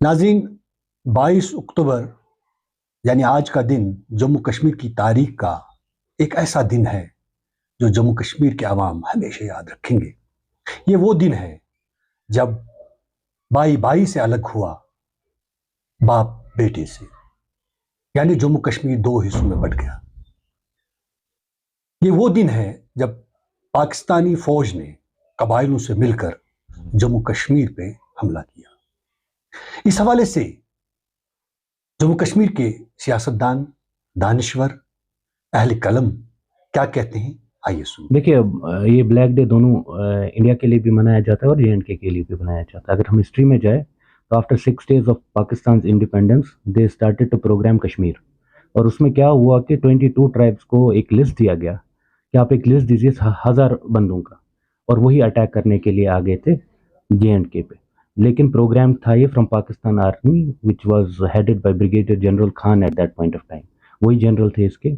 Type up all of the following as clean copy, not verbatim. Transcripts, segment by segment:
नाज़रीन, 22 अक्टूबर यानी आज का दिन जम्मू कश्मीर की तारीख का एक ऐसा दिन है जो जम्मू कश्मीर के अवाम हमेशा याद रखेंगे। ये वो दिन है जब भाई भाई से अलग हुआ, बाप बेटे से, यानी जम्मू कश्मीर दो हिस्सों में बंट गया। ये वो दिन है जब पाकिस्तानी फौज ने कबाइलों से मिलकर जम्मू कश्मीर पे हमला किया। इस हवाले से जम्मू कश्मीर के सियासतदान, दानिश्वर, अहले कलम क्या कहते हैं, आइए सुन। देखिए, ये ब्लैक डे दोनों इंडिया के लिए भी मनाया जाता है और JNK के लिए भी मनाया जाता है। अगर हम हिस्ट्री में जाए तो after 6 days of Pakistan independence they started to program Kashmir. और उसमें क्या हुआ कि 22 ट्राइब्स को एक लिस्ट दिया गया कि आप एक लिस्ट दीजिए 1000 बंदों का, और वही अटैक करने के लिए आ गए थे JNK पे। लेकिन प्रोग्राम था ये from Pakistan army which was headed by brigadier general Khan eight that point of time. वही जनरल थे इसके।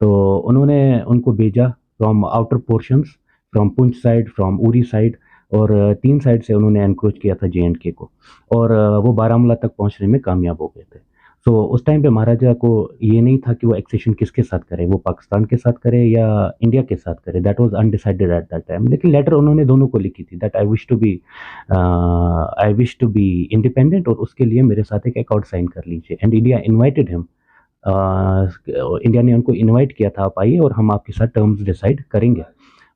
तो उन्होंने उनको भेजा from outer portions, from Poonch side, from Uri side, और 3 साइड से उन्होंने एनक्रोच किया था JNK को, और वो बारामूला तक पहुंचने में कामयाब हो गए थे। सो उस टाइम पे महाराजा को ये नहीं था कि वो एक्सेशन किसके साथ करे, वो पाकिस्तान के साथ करे या इंडिया के साथ करे। That was undecided at that time. लेकिन लेटर उन्होंने दोनों को लिखी थी that I wish to be independent, और उसके लिए मेरे साथ एक अकॉर्ड साइन कर लीजिए। And India invited him. India ने उनको इनवाइट किया था, आप आइए और हम आपके साथ टर्म्स डिसाइड करेंगे।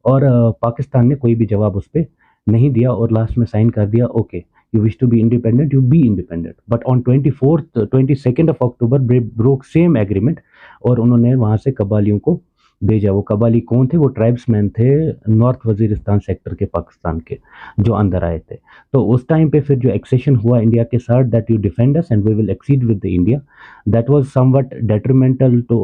और पाकिस्तान ने कोई भी जवाब उस पर नहीं दिया और लास्ट में साइन कर दिया, okay you wish to be independent, you be independent. But on 22nd of October they broke same agreement, और उन्होंने वहाँ से कबालियों को भेजा। वो कबाली कौन थे? वो ट्राइब्समैन थे नॉर्थ वजीरिस्तान सेक्टर के, पाकिस्तान के, जो अंदर आए थे। तो उस टाइम पे फिर जो एक्सेशन हुआ इंडिया के साथ, that you defend us and we will exceed with the India, that was somewhat detrimental to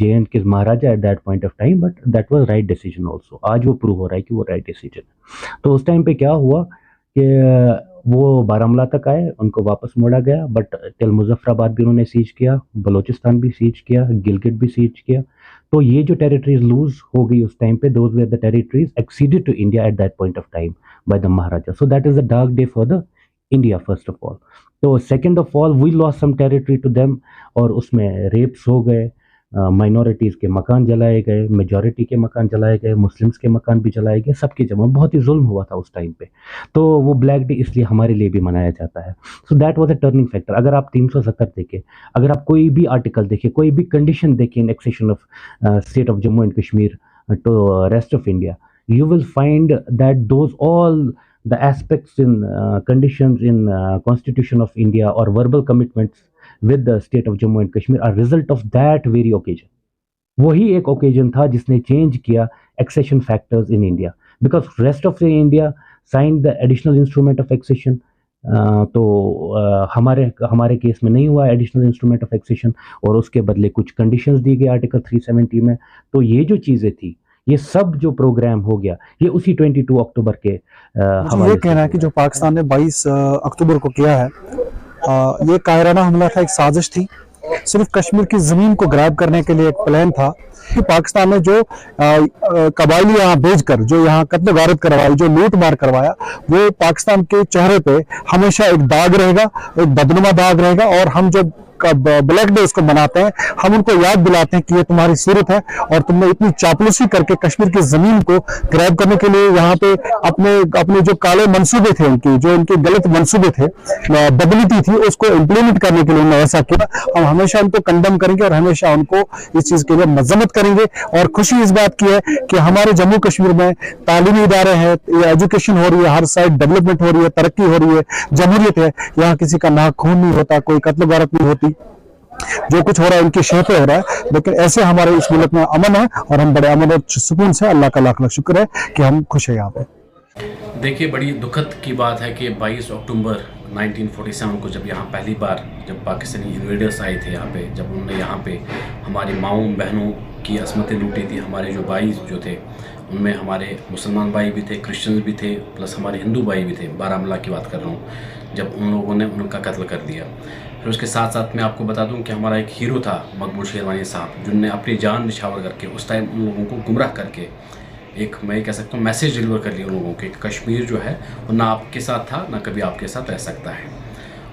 JNK Maharaja at that point of time, but that was right decision also. आज वो prove हो रहा है कि वो राइट डिसीजन है। तो उस टाइम पे क्या हुआ कि वो बारामूला तक आए, उनको वापस मोड़ा गया, बट टिल मुजफ्फराबाद भी उन्होंने सीज किया, बलोचिस्तान भी सीज किया, गिलगिट भी सीज किया। तो ये जो टेरिटरीज लूज हो गई उस टाइम पे, those were the territories acceded to India at that point of time by the maharaja. So that is a dark day for the India first of all. तो second of all we lost some territory to them, और उसमें wraps हो गए, minorities के मकान जलाए गए, majority के मकान जलाए गए, मुस्लिम्स के मकान भी जलाए गए, सबकी जमा, बहुत ही जुल्म हुआ था उस टाइम पे। तो वो ब्लैक डे इसलिए हमारे लिए भी मनाया जाता है। So that was a turning factor. अगर आप 370 देखें, अगर आप कोई भी आर्टिकल देखें, कोई भी कंडीशन देखें in accession of state of Jammu and Kashmir to rest of India, you will find that those all the aspects in conditions in constitution of India or verbal commitments with the state of Jammu and Kashmir are result of that very occasion. वही एक occasion था जिसने change किया accession factors in India, because rest of India sign the additional instrument of accession. तो हमारे case में नहीं हुआ एडिशनल इंस्ट्रूमेंट ऑफ एक्सेशन, और उसके बदले कुछ कंडीशंस दी गई आर्टिकल 370 में। तो ये जो चीज़ें थी, ये सब जो प्रोग्राम हो गया, ये उसी 22 अक्टूबर के हवाले ये कहना है कि जो पाकिस्तान ने 22 अक्टूबर को किया है, ये कायराना हमला था, एक साजिश थी। सिर्फ कश्मीर की जमीन को ग्रैब करने के लिए एक प्लान था कि पाकिस्तान ने जो कबायली यहाँ भेजकर जो यहाँ कत्ल गारत करवाई, जो लूट मार करवाया, वो पाकिस्तान के चेहरे पे हमेशा एक दाग रहेगा, एक बदनुमा दाग रहेगा। और हम जब ब्लैक डे उसको मनाते हैं, हम उनको याद दिलाते हैं कि ये तुम्हारी सूरत है और तुमने इतनी चापलूसी करके कश्मीर की जमीन को ग्रैब करने के लिए यहाँ पे अपने जो काले मंसूबे थे, उनकी जो इनके गलत मंसूबे थे, बदलिटी थी, उसको इम्प्लीमेंट करने के लिए उन्होंने ऐसा किया। हम हमेशा उनको कंडम करेंगे और हमेशा उनको इस चीज के लिए मजम्मत करेंगे। और खुशी इस बात की है कि हमारे जम्मू कश्मीर में तालीमी इदारे हैं, एजुकेशन हो रही है, हर साइड डेवलपमेंट हो रही है, तरक्की हो रही है, जमहूरियत है। यहाँ किसी का ना खून नहीं होता, कोई कत्ल गारत नहीं होती। जो कुछ हो रहा है उनकी शह पे हो रहा है, लेकिन ऐसे हमारे इस मुल्क में अमन है और हम बड़े अमन और सुकून से, अल्लाह का लाख लाख शुक्र है कि हम खुश हैं यहाँ पे। देखिए, बड़ी दुखद की बात है कि 22 अक्टूबर 1947 को जब यहाँ पहली बार जब पाकिस्तानी इन्वेडर्स आए थे यहाँ पे, जब उन्होंने यहाँ पे हमारी माओं बहनों की असमतें लूटी थी, हमारे जो भाई जो थे उनमें हमारे मुसलमान भाई भी थे, क्रिश्चियंस भी थे, प्लस हमारे हिंदू भाई भी थे, बारामूला की बात कर रहा हूँ, जब उन लोगों ने उनका कत्ल कर दिया। फिर उसके साथ साथ मैं आपको बता दूं कि हमारा एक हीरो था मकबूल शेरवानी साहब, जिनने अपनी जान निछावर करके उस टाइम उन लोगों को गुमराह करके एक, मैं कह सकता हूँ, मैसेज डिलीवर कर लिया उन लोगों के, कश्मीर जो है वो ना आपके साथ था, ना कभी आपके साथ रह सकता है।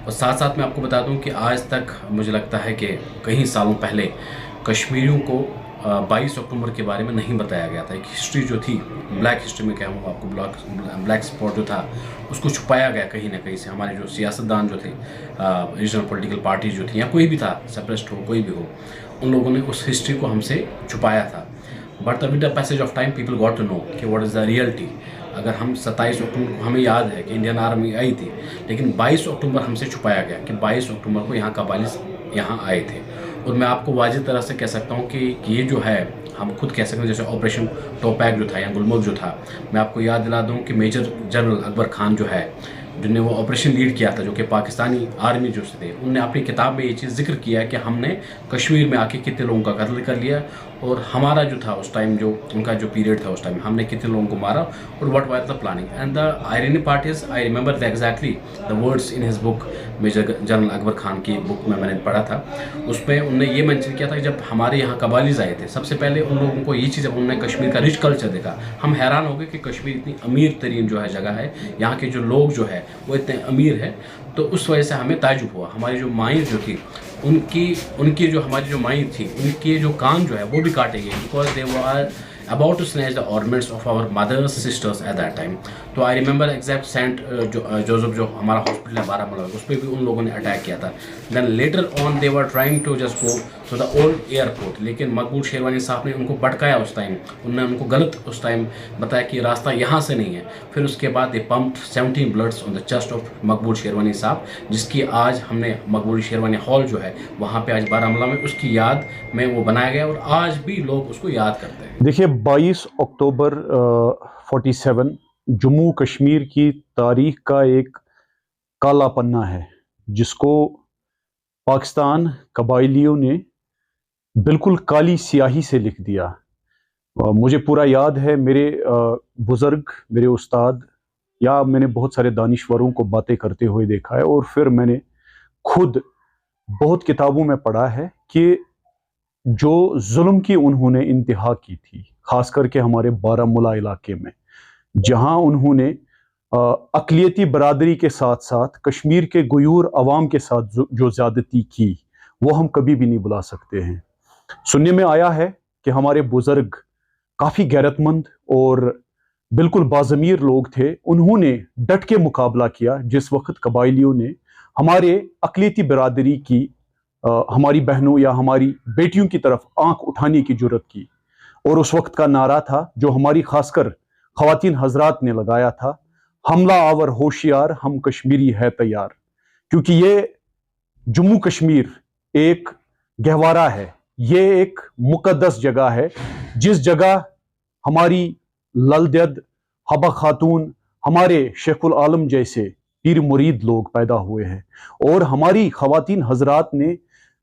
और साथ साथ मैं आपको बता दूं कि आज तक मुझे लगता है कि कई सालों पहले कश्मीरियों को 22 अक्टूबर के बारे में नहीं बताया गया था। एक हिस्ट्री जो थी, ब्लैक हिस्ट्री में कहूँगा आपको, ब्लैक स्पॉट जो था उसको छुपाया गया कहीं ना कहीं से। हमारे जो सियासतदान जो थे, रीजनल पॉलिटिकल पार्टी जो थी या कोई भी था, सेपरेस्ट हो कोई भी हो, उन लोगों ने उस हिस्ट्री को हमसे छुपाया था। But with the passage of time people got to know कि व्हाट इज़ द रियलिटी। अगर हम 27 अक्टूबर को, हमें याद है कि इंडियन आर्मी आई थी, लेकिन 22 अक्टूबर हमसे छुपाया गया कि 22 अक्टूबर को यहाँ कबालिस यहाँ आए थे। और मैं आपको वाजिब तरह से कह सकता हूँ कि ये जो है, हम खुद कह सकते हैं, जैसे ऑपरेशन टोपैक जो था या गुलमर्ग जो था, मैं आपको याद दिला दूँ कि मेजर जनरल अकबर खान जो है, जिन्होंने वो ऑपरेशन लीड किया था, जो कि पाकिस्तानी आर्मी जो थे, उनने अपनी किताब में ये चीज़ जिक्र किया कि हमने कश्मीर में आके कितने लोगों का कत्ल कर लिया और हमारा जो था उस टाइम, जो उनका जो पीरियड था उस टाइम, हमने कितने लोगों को मारा और what was the planning. And the irony part is, I remember the exactly the words in his book, major general Akbar Khan की बुक में मैंने पढ़ा था। उसमें उन्होंने ये मेंशन किया था कि जब हमारे यहाँ कबालीज आए थे, सबसे पहले उन लोगों को ये चीज़, जब उन्होंने कश्मीर का रिच कल्चर देखा, हम हैरान हो गए कि कश्मीर इतनी अमीर तरीन जो है जगह है, यहाँ के जो लोग जो है वो इतने अमीर है। तो उस वजह से हमें ताजुब हुआ। हमारी जो माइंड जो थी, उनकी जो हमारी जो माइंड थी, उनके जो कान जो है वो भी काटे गए, because they were about to snatch the ornaments of our mothers, sisters at that time. तो I remember exact Saint Joseph जो हमारा हॉस्पिटल है बारामूला, उस पर भी उन लोगों ने अटैक किया था। Then later on they were trying to just go to the old airport, लेकिन मकबूल शेरवानी साहब ने उनको भटकाया उस टाइम। उन्होंने उनको गलत उस टाइम बताया कि रास्ता यहाँ से नहीं है। फिर उसके बाद they pumped 17 bloods on the chest of Maqbool Sherwani साहब, जिसकी आज हमने मकबूल शेरवानी हॉल जो है वहाँ पे आज बारामूला में उसकी याद में वो बनाया गया और आज भी लोग उसको याद करते हैं। देखिए 22 अक्टूबर 47 जम्मू कश्मीर की तारीख का एक काला पन्ना है, जिसको पाकिस्तान कबाइलियों ने बिल्कुल काली स्याही से लिख दिया। मुझे पूरा याद है, मेरे बुज़ुर्ग, मेरे उस्ताद या मैंने बहुत सारे दानिश्वरों को बातें करते हुए देखा है, और फिर मैंने खुद बहुत किताबों में पढ़ा है कि जो जुल्म की उन्होंने इंतहा की थी, खास करके हमारे बारामूला इलाके में, जहां उन्होंने अक़लियती बरादरी के साथ साथ कश्मीर के गयूर अवाम के साथ जो ज़्यादती की, वो हम कभी भी नहीं भुला सकते हैं। सुनने में आया है कि हमारे बुज़ुर्ग काफ़ी गैरतमंद और बिल्कुल बाज़मीर लोग थे। उन्होंने डट के मुकाबला किया जिस वक्त कबाइलियों ने हमारे अक़लियती बरादरी की, हमारी बहनों या हमारी बेटियों की तरफ आंख उठाने की जुर्रत की। और उस वक्त का नारा था, जो हमारी खासकर ख़वातीन हजरात ने लगाया था, हमला आवर होशियार, हम कश्मीरी है तैयार। क्योंकि ये जम्मू कश्मीर एक गहवारा है, ये एक मुकद्दस जगह है, जिस जगह हमारी ललदद, हबा खातून, हमारे शेखुल आलम जैसे पीर मुरीद लोग पैदा हुए हैं। और हमारी ख़वातीन हजरात ने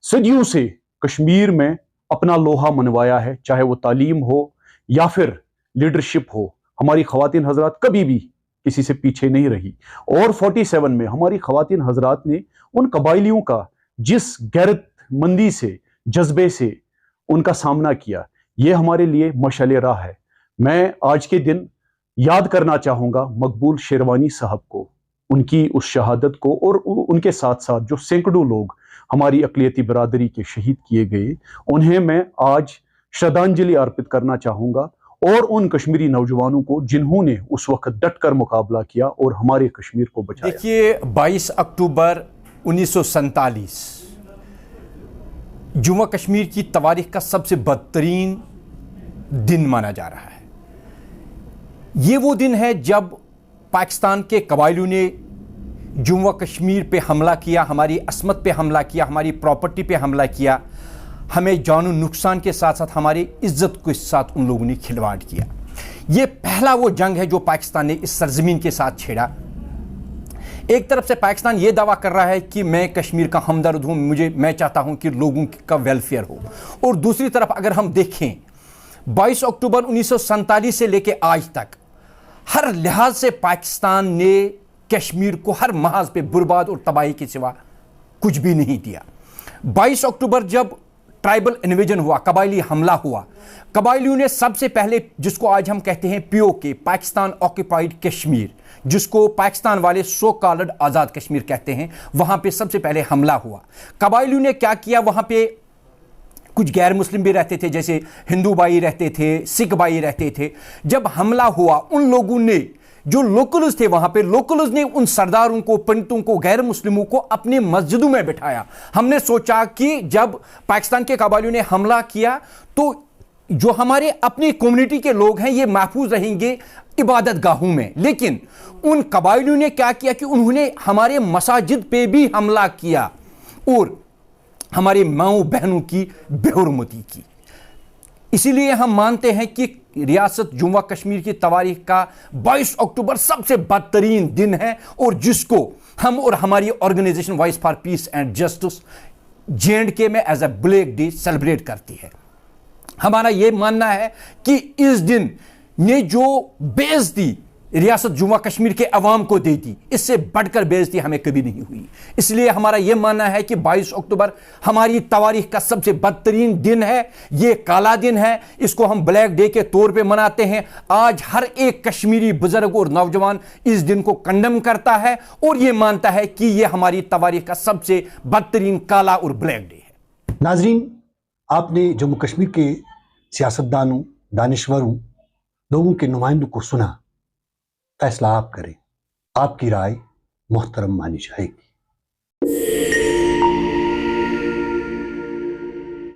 सदियों से कश्मीर में अपना लोहा मनवाया है, चाहे वो तालीम हो या फिर लीडरशिप हो। हमारी ख़वातीन हजरात कभी भी किसी से पीछे नहीं रही। और 47 में हमारी ख़वातीन हजरात ने उन कबाइलियों का जिस गैरतमंदी से, जज्बे से उनका सामना किया, ये हमारे लिए मशाले राह है। मैं आज के दिन याद करना चाहूँगा मकबूल शेरवानी साहब को, उनकी उस शहादत को, और उनके साथ साथ जो सैकड़ों लोग हमारी अक़लियती बरादरी के शहीद किए गए, उन्हें मैं आज श्रद्धांजलि अर्पित करना चाहूँगा। और उन कश्मीरी नौजवानों को जिन्होंने उस वक्त डट कर मुकाबला किया और हमारे कश्मीर को बचाया। देखिए 22 अक्टूबर 1947 जम्मू कश्मीर की तारीख का सबसे बदतरीन दिन माना जा रहा है। ये वो दिन है जब पाकिस्तान के कबाइलियों ने जम्मू कश्मीर पे हमला किया, हमारी असमत पे हमला किया, हमारी प्रॉपर्टी पे हमला किया, हमें जानो नुकसान के साथ साथ हमारी इज्जत के साथ उन लोगों ने खिलवाड़ किया। ये पहला वो जंग है जो पाकिस्तान ने इस सरजमीन के साथ छेड़ा। एक तरफ से पाकिस्तान ये दावा कर रहा है कि मैं कश्मीर का हमदर्द हूँ, मैं चाहता हूँ कि लोगों का वेलफेयर हो, और दूसरी तरफ अगर हम देखें 22 अक्टूबर 1947 से लेकर आज तक हर लिहाज से पाकिस्तान ने कश्मीर को हर महाज पे बर्बाद और तबाही के सिवा कुछ भी नहीं दिया। 22 अक्टूबर जब ट्राइबल इन्वेजन हुआ, कबायली हमला हुआ। कबायलियों ने सबसे पहले, जिसको आज हम कहते हैं POK, पाकिस्तान ऑक्यूपाइड कश्मीर, जिसको पाकिस्तान वाले सो कॉल्ड आज़ाद कश्मीर कहते हैं, वहां पे सबसे पहले हमला हुआ। कबायलियों ने क्या किया, वहां पे कुछ गैर मुस्लिम भी रहते थे, जैसे हिंदू भाई रहते थे, सिख भाई रहते थे। जब हमला हुआ, उन लोगों ने, जो लोकल्स थे वहां पे, लोकल्स ने उन सरदारों को, पंडितों को, गैर मुस्लिमों को अपने मस्जिदों में बिठाया। हमने सोचा कि जब पाकिस्तान के कबायलियों ने हमला किया तो जो हमारे अपनी कम्युनिटी के लोग हैं ये महफूज रहेंगे इबादत गाहों में। लेकिन उन कबायलियों ने क्या किया कि उन्होंने हमारे मसाजिद पे भी हमला किया और हमारे माओ बहनों की बेहुरमती की। इसीलिए हम मानते हैं कि रियासत जम्मू कश्मीर की तारीख का 22 अक्टूबर सबसे बदतरीन दिन है और जिसको हम और हमारी organisation voice for peace and justice JNK में as a black day celebrate करती है। हमारा यह मानना है कि इस दिन ने जो बेइज्जती रियासत जम्मू कश्मीर के अवाम को दे दी, इससे बढ़कर बेइज्जती हमें कभी नहीं हुई। इसलिए हमारा यह मानना है कि 22 अक्टूबर हमारी तारीख का सबसे बदतरीन दिन है, यह काला दिन है, इसको हम ब्लैक डे के तौर पे मनाते हैं। आज हर एक कश्मीरी बुजुर्ग और नौजवान इस दिन को कंडेम करता है और यह मानता है कि यह हमारी तारीख का सबसे बदतरीन काला और ब्लैक डे है। नाजरीन, आपने जम्मू कश्मीर के सियासतदानों, दानिश्वरों, लोगों के नुमाइंदों को सुना। फैसला आप करें, आपकी राय मोहतरम मानी जाएगी।